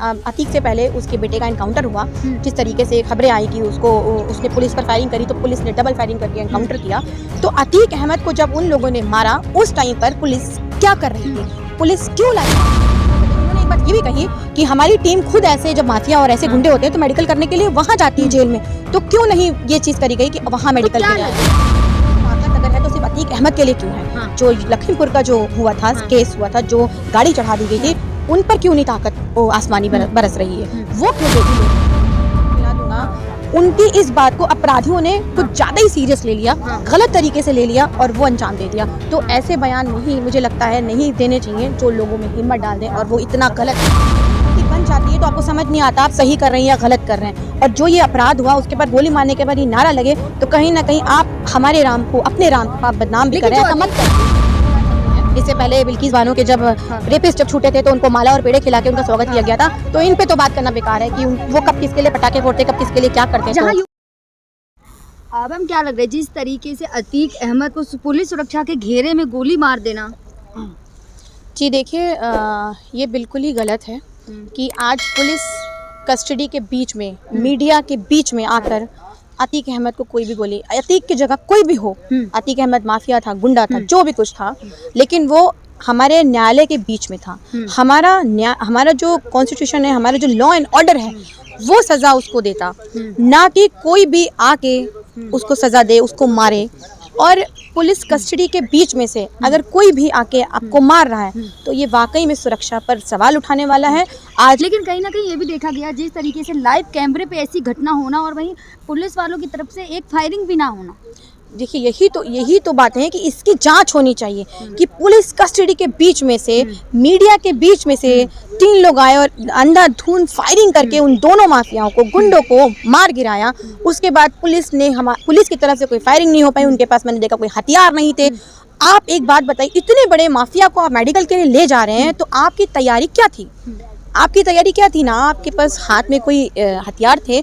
अतीक से पहले उसके बेटे का एनकाउंटर हुआ, जिस तरीके से खबरें आई कि उसने पुलिस पर फायरिंग करी तो पुलिस ने डबल फायरिंग करके एनकाउंटर किया। तो अतीक अहमद को जब उन लोगों ने मारा उस टाइम पर पुलिस क्या कर रही थी, पुलिस क्यों लाई? उन्होंने एक बात ये भी कही कि हमारी टीम खुद ऐसे जब माफिया और ऐसे गुंडे होते हैं तो मेडिकल करने के लिए वहाँ जाती है जेल में, तो क्यों नहीं ये चीज़ करी गई कि वहाँ मेडिकल किया जाए? अगर है तो सिर्फ अतीक अहमद के लिए क्यों है? जो लखीमपुर का जो हुआ था, केस हुआ था, जो गाड़ी चढ़ा दी गई थी, उन पर क्यों नहीं ताकत आसमानी बरस रही है? वो क्यों मिला दूंगा? उनकी इस बात को अपराधियों ने कुछ ज्यादा ही सीरियस ले लिया, गलत तरीके से ले लिया और वो अंजाम दे दिया। तो ऐसे बयान नहीं, मुझे लगता है नहीं देने चाहिए जो लोगों में हिम्मत डाल दें और वो इतना गलत बन जाती है तो आपको समझ नहीं आता आप सही कर रहे हैं या गलत कर रहे हैं। और जो ये अपराध हुआ उसके बाद गोली मारने के बाद ये नारा लगे तो कहीं ना कहीं आप हमारे राम को, अपने राम को आप बदनाम भी कर रहे हैं। ऐसा मत करिए। इससे पहले बिल्किस बानो के जब रेपिस्ट जब छूटे थे तो उनको माला और पेड़े खिला के उनका स्वागत किया गया था। तो इन पे तो बात करना बेकार है कि वो कब किसके लिए पटाखे फोड़ते, कब किसके लिए क्या करते हैं। अब हम क्या लग रहा है जिस तरीके से अतीक अहमद को पुलिस सुरक्षा के घेरे में गोली मार देना? जी देखिए, ये बिल्कुल ही गलत है कि आज पुलिस कस्टडी के बीच में, मीडिया के बीच में आकर अतीक अहमद को कोई भी गोली, अतीक की जगह कोई भी हो, अतीक अहमद माफिया था, गुंडा था, जो भी कुछ था, लेकिन वो हमारे न्यायालय के बीच में था। हमारा जो कॉन्स्टिट्यूशन है, हमारा जो लॉ एंड ऑर्डर है, वो सज़ा उसको देता, ना कि कोई भी आके उसको सज़ा दे, उसको मारे। और पुलिस कस्टडी के बीच में से अगर कोई भी आके आपको मार रहा है तो ये वाकई में सुरक्षा पर सवाल उठाने वाला है आज। लेकिन कहीं ना कहीं ये भी देखा गया जिस तरीके से लाइव कैमरे पे ऐसी घटना होना और वहीं पुलिस वालों की तरफ से एक फायरिंग भी ना होना। देखिए यही तो बात है कि इसकी जांच होनी चाहिए कि पुलिस कस्टडी के बीच में से, मीडिया के बीच में से 3 लोग आए और अंधाधुंध फायरिंग करके उन दोनों माफियाओं को, गुंडों को मार गिराया। उसके बाद पुलिस की तरफ से कोई फायरिंग नहीं हो पाई, उनके पास मैंने देखा कोई हथियार नहीं थे। आप एक बात बताइए, इतने बड़े माफिया को आप मेडिकल के लिए ले जा रहे हैं तो आपकी तैयारी क्या थी? आपकी तैयारी क्या थी? ना आपके पास हाथ में कोई हथियार थे।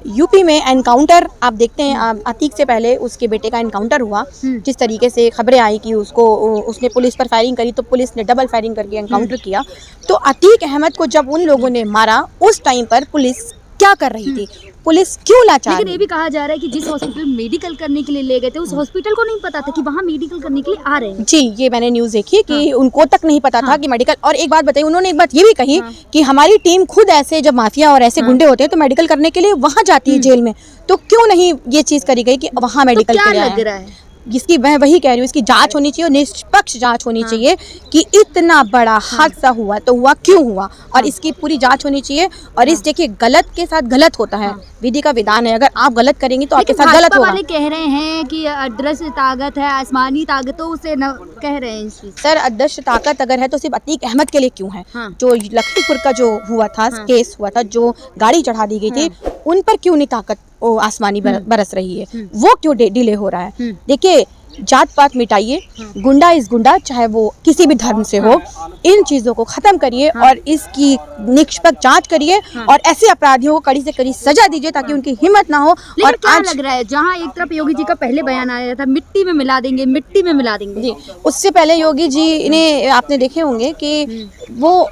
यूपी में एनकाउंटर आप देखते हैं, अतीक से पहले उसके बेटे का एनकाउंटर हुआ, जिस तरीके से खबरें आई कि उसने पुलिस पर फायरिंग करी तो पुलिस ने डबल फायरिंग करके एनकाउंटर किया। तो अतीक अहमद को जब उन लोगों ने मारा उस टाइम पर पुलिस क्या कर रही थी, पुलिस क्यों लाचार? लेकिन ये भी कहा जा रहा है कि जिस हॉस्पिटल मेडिकल करने के लिए ले गए थे उस हॉस्पिटल को नहीं पता था कि वहाँ मेडिकल करने के लिए आ रहे हैं। जी, ये मैंने न्यूज़ देखी कि उनको तक नहीं पता था कि मेडिकल। और एक बात बताइए, उन्होंने एक बात ये भी कही कि हमारी टीम खुद ऐसे जब माफिया और ऐसे गुंडे होते हैं तो मेडिकल करने के लिए वहाँ जाती है जेल में, तो क्यों नहीं ये चीज़ करी गई कि वहाँ मेडिकल के लिए लग रहा है? जिसकी मैं वही कह रही हूँ, इसकी जांच होनी चाहिए और निष्पक्ष जांच होनी चाहिए कि इतना बड़ा हादसा हुआ तो हुआ क्यों हुआ, और इसकी पूरी जांच होनी चाहिए। और इस देखिए, गलत के साथ गलत होता है, विधि का विधान है, अगर आप गलत करेंगे तो आपके साथ गलत होगा। वाले कह रहे हैं कि अदृश्य ताकत है, आसमानी ताकतों से न कह रहे हैं। सर, अदृश्य ताकत अगर है तो सिर्फ अतीक अहमद के लिए क्यों है? जो लखीमपुर का जो हुआ था, केस हुआ था, जो गाड़ी चढ़ा दी गई थी, उन पर क्यों नहीं ताकत आसमानी बरस रही है? वो क्यों डिले हो रहा है? देखिए, जात पात मिटाइए, गुंडा इस गुंडा चाहे वो किसी भी धर्म से हो, इन चीजों को खत्म करिए और इसकी निष्पक्ष जांच करिए और ऐसे अपराधियों को कड़ी से कड़ी सजा दीजिए ताकि उनकी हिम्मत ना हो। और क्या लग रहा है, जहां एक तरफ योगी जी का पहले बयान आया था मिट्टी में मिला देंगे, मिट्टी में मिला देंगे, जी, उससे पहले योगी जी ने आपने देखे होंगे कि वो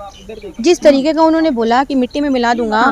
जिस तरीके का उन्होंने बोला कि मिट्टी में मिला दूंगा,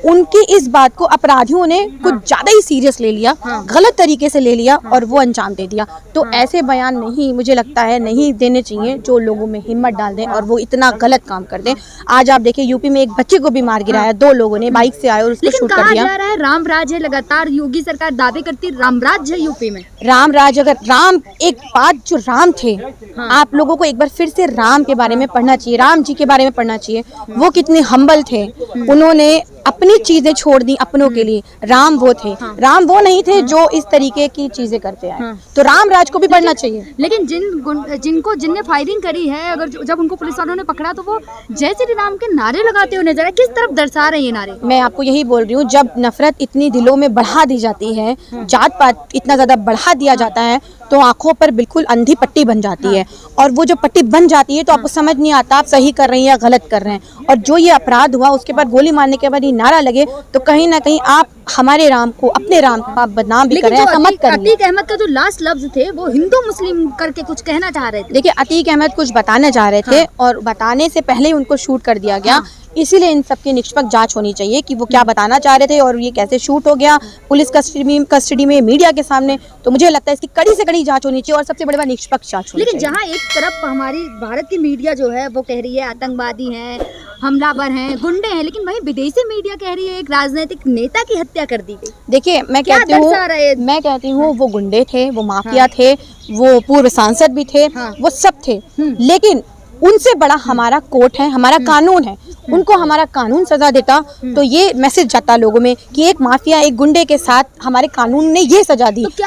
उनकी इस बात को अपराधियों ने कुछ ज्यादा ही सीरियस ले लिया, गलत तरीके से ले लिया और वो अंजाम दे दिया। तो ऐसे बयान नहीं, मुझे लगता है नहीं देने चाहिए जो लोगों में हिम्मत डाल दें और वो इतना गलत काम कर दें। आज आप देखिए, यूपी में एक बच्चे को भी मार गिराया, 2 लोगों ने बाइक से आए और उसको शूट कर दिया। जा रहा है राम राज है, लगातार योगी सरकार दावे करती है राम राज है यूपी में। राम राज, अगर राम, एक बात, जो राम थे, आप लोगों को एक बार फिर से राम के बारे में पढ़ना चाहिए, राम जी के बारे में पढ़ना चाहिए। वो कितने हम्बल थे, उन्होंने अपनी चीजें छोड़ दी अपनों के लिए। राम वो थे, राम वो नहीं थे जो इस तरीके की चीजें करते आए। तो राम राज को भी पढ़ना चाहिए। लेकिन जिनने फायरिंग करी है, अगर जब उनको पुलिस वालों ने पकड़ा तो वो जय श्री राम के नारे लगाते हुए नजर आए। किस तरफ दर्शा रहे हैं ये नारे? मैं आपको यही बोल रही हूँ, जब नफरत इतनी दिलों में बढ़ा दी जाती है, जात पात इतना ज्यादा बढ़ा दिया जाता है, तो आंखों पर बिल्कुल अंधी पट्टी बन जाती है। और वो जो पट्टी बन जाती है तो आपको समझ नहीं आता आप सही कर रहे हैं या गलत कर रहे हैं। और जो ये अपराध हुआ उसके बाद गोली मारने के बाद ये नारा लगे तो कहीं ना कहीं आप हमारे राम को, अपने राम को आप बदनाम भी कर रहे हैं। अतीक अहमद का जो लास्ट लफ्ज थे वो हिंदू मुस्लिम करके कुछ कहना चाह रहे थे। देखिए, अतीक अहमद कुछ बताना चाह रहे थे और बताने से पहले ही उनको शूट कर दिया गया। इसीलिए इन सब की निष्पक्ष जांच होनी चाहिए कि वो क्या बताना चाह रहे थे और ये कैसे शूट हो गया पुलिस कस्टडी में मीडिया के सामने। तो मुझे लगता है इसकी कड़ी से कड़ी जांच होनी चाहिए और सबसे बड़ी बात निष्पक्ष जांच होनी लेकिन चाहिए। जहाँ एक तरफ हमारी भारत की मीडिया जो है वो कह रही है आतंकवादी हैं, हमलावर हैं, गुंडे हैं, लेकिन वहीं विदेशी मीडिया कह रही है एक राजनीतिक नेता की हत्या कर दी गई। देखिए मैं क्या कहती हूँ वो गुंडे थे, वो माफिया थे, वो पूर्व सांसद भी थे, वो सब थे, लेकिन उनसे बड़ा हमारा कोर्ट है, हमारा कानून है। उनको हमारा कानून सजा देता तो ये मैसेज जाता लोगों में कि एक माफिया एक गुंडे के साथ हमारे कानून ने ये सजा दी। तो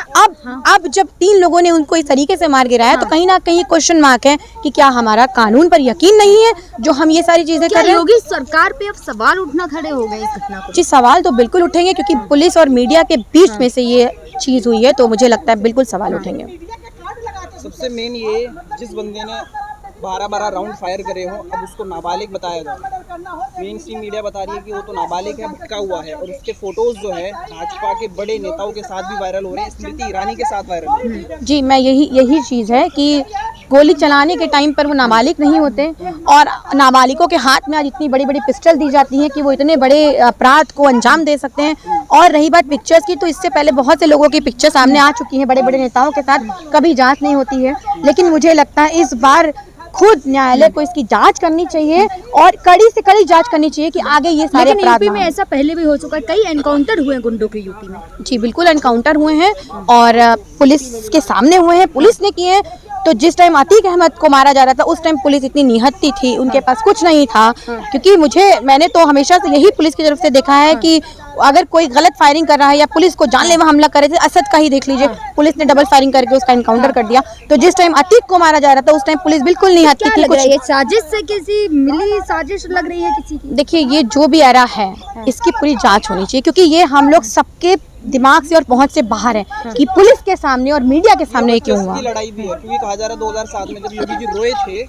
अब जब 3 लोगों ने उनको इस तरीके से मार गिराया तो कहीं ना कहीं क्वेश्चन मार्क है कि क्या हमारा कानून पर यकीन नहीं है जो हम ये सारी चीजें कर रहे हैं। योगी सरकार पे अब सवाल उठना खड़े हो गए इस घटना को। जी सवाल तो बिल्कुल उठेंगे क्योंकि पुलिस और मीडिया के बीच में से ये चीज हुई है, तो मुझे लगता है बिल्कुल सवाल उठेंगे। सबसे मेन ये जिस बंदे ने 12 राउंड फायर करे हो अब उसको नाबालिग बताया जा रहा है। मेन स्ट्रीम मीडिया बता रही है कि वो तो नाबालिग है, भटका हुआ है, और उसके फोटोज जो है भाजपा के बड़े नेताओं के साथ भी वायरल हो रहे हैं, स्मृति ईरानी के साथ वायरल हो रहे हैं। जी मैं यही चीज़ है कि गोली चलाने के टाइम पर वो नाबालिग नहीं होते और नाबालिगों के हाथ में आज इतनी बड़ी बड़ी पिस्टल दी जाती हैं कि वो इतने बड़े अपराध को अंजाम दे सकते हैं। और रही बात पिक्चर्स की, तो इससे पहले बहुत से लोगों की पिक्चर सामने आ चुकी हैं बड़े बड़े नेताओं के साथ, कभी जांच नहीं होती है। लेकिन मुझे लगता है इस बार खुद न्यायालय को इसकी जांच करनी चाहिए और कड़ी से कड़ी जांच करनी चाहिए कि आगे ये सारे अपराध। यूपी में ऐसा पहले भी हो चुका है, कई एनकाउंटर हुए गुंडों के यूपी में। जी बिल्कुल एनकाउंटर हुए हैं और पुलिस के सामने हुए हैं, पुलिस ने किए हैं। तो जिस टाइम अतीक अहमद को मारा जा रहा था उस टाइम पुलिस इतनी निहत्ती थी, उनके पास कुछ नहीं था। क्योंकि मैंने तो हमेशा से यही पुलिस की तरफ से देखा है कि अगर कोई गलत फायरिंग कर रहा है या पुलिस को जानलेवा हमला करे, असद का ही देख लीजिए, पुलिस ने डबल फायरिंग करके उसका एनकाउंटर कर दिया। तो जिस टाइम अतीक को मारा जा रहा था उस टाइम पुलिस बिल्कुल नहीं हत्ती थी। कुछ साजिश से किसी मिली साजिश लग रही है किसी की। देखिए ये जो भी एरा है इसकी पूरी जांच होनी चाहिए क्योंकि ये हम लोग सबके दिमाग से और पहुंच से बाहर है कि पुलिस के सामने और मीडिया के सामने क्यों हुआ। लड़ाई भी है क्योंकि कहा जा रहा है 2007 में जब योगी जी रोए थे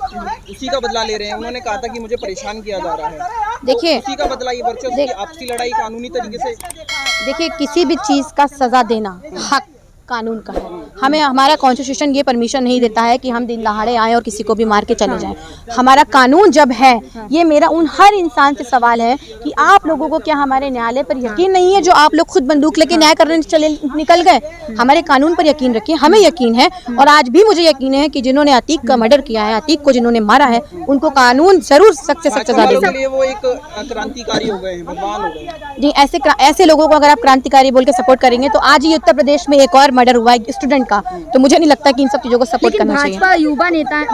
उसी का बदला ले रहे हैं। उन्होंने कहा था कि मुझे परेशान किया जा रहा है। देखिए उसी का बदला ये वर्चस्व की आपसी लड़ाई कानूनी तरीके से। देखिए किसी भी चीज़ का सजा देना हक कानून का है। हमें हमारा कॉन्स्टिट्यूशन ये परमिशन नहीं देता है कि हम दिन दहाड़े आए और किसी को भी मार के चले जाएं। हमारा कानून जब है, ये मेरा उन हर इंसान से सवाल है कि आप लोगों को क्या हमारे न्यायालय पर यकीन नहीं है जो आप लोग खुद बंदूक लेके न्याय करने निकल गए। हमारे कानून पर यकीन रखिए, हमें यकीन है और आज भी मुझे यकीन है कि जिन्होंने अतीक का मर्डर किया है, अतीक को जिन्होंने मारा है, उनको कानून जरूर सख्त से सख्त सजा देगा। वो एक क्रांतिकारी हो गए हैं, भगवान हो गए। जी ऐसे लोगों को अगर आप क्रांतिकारी बोल के सपोर्ट करेंगे तो आज ही उत्तर प्रदेश में एक और मर्डर हुआ है स्टूडेंट का, तो मुझे नहीं लगता कि इन सब चीजों को सपोर्ट करना चाहिए।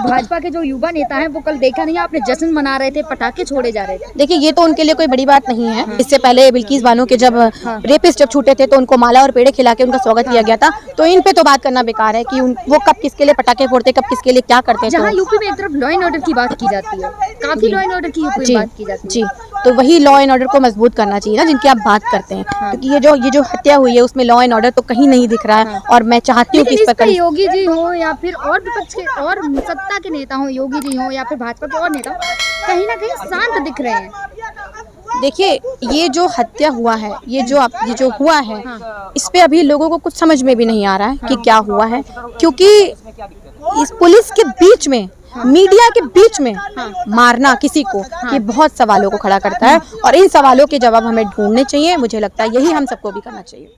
भाजपा के जो युवा नेता हैं वो कल देखा नहीं आपने जश्न मना रहे थे, पटाखे छोड़े जा रहे थे। देखिए ये तो उनके लिए कोई बड़ी बात नहीं है। इससे पहले बिल्किस बानो के जब रेपिस्ट जब छूटे थे तो उनको माला और पेड़े खिला के उनका स्वागत किया गया था। तो इन पे तो बात करना बेकार है कि वो कब किसके लिए पटाखे फोड़ते, कब किसके लिए क्या करते हैं। जहाँ यूपी में एक तरफ लॉ एंड ऑर्डर की बात की जाती है, काफी लॉ एंड ऑर्डर की यूपी में बात की जाती है। जी तो वही लॉ एंड ऑर्डर को मजबूत करना चाहिए ना जिनकी आप बात करते हैं, क्योंकि ये जो हत्या हुई है उसमें लॉ एंड ऑर्डर तो कहीं नहीं दिख रहा है। और मैं चाहती हूँ कि इस पर योगी जी हो या फिर और विपक्ष के और सत्ता के नेता हो, योगी जी हो या फिर भाजपा के और नेता, कहीं ना कहीं शांत दिख रहे हैं। देखिए ये जो हत्या हुआ है, ये जो हुआ है, इस पे अभी लोगों को कुछ समझ में भी नहीं आ रहा है कि क्या हुआ है, क्योंकि इस पुलिस के बीच में मीडिया के बीच में मारना किसी को ये बहुत सवालों को खड़ा करता है और इन सवालों के जवाब हमें ढूंढने चाहिए। मुझे लगता है यही हम सबको भी करना चाहिए।